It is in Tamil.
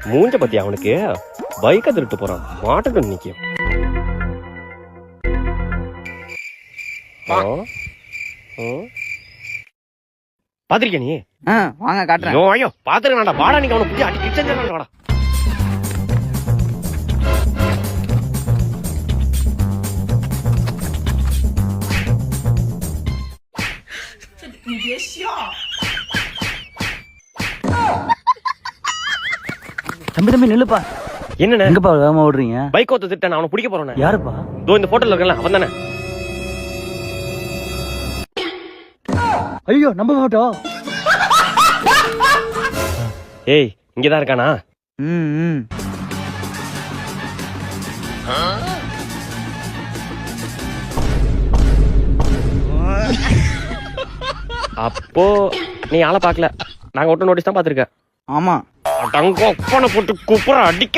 மூஞ்ச பத்தி அவனுக்கு பைக்க திருட்டு போறான், மாட்டுக்கு நிக்கும். பாத்திருக்கியா நீ? வாங்க காட்டுறேன். ஐயோ பாத்துருக்கா, வாடா நீங்க அவனை புத்தி அடி கிச்சன் வாடா. தம்பி நில்லுப்பா. என்ன எங்கப்பா வேகமா ஓடுறீங்க? பைக் ஓட்ட திட்டம், அவனை பிடிக்க போறேன். யாருப்பா? இதோ இந்த போட்டோல இருக்கல அவன் தானே. ஐயோ நம்ம போட்டோ. ஏய் இங்கதான் இருக்கானா? அப்போ நீ ஆளை பாக்கல, நாங்க ஒட்ட நோட்டீஸ் தான் பாத்துருக்க. ஆமா போட்டு குப்புற அடிக்க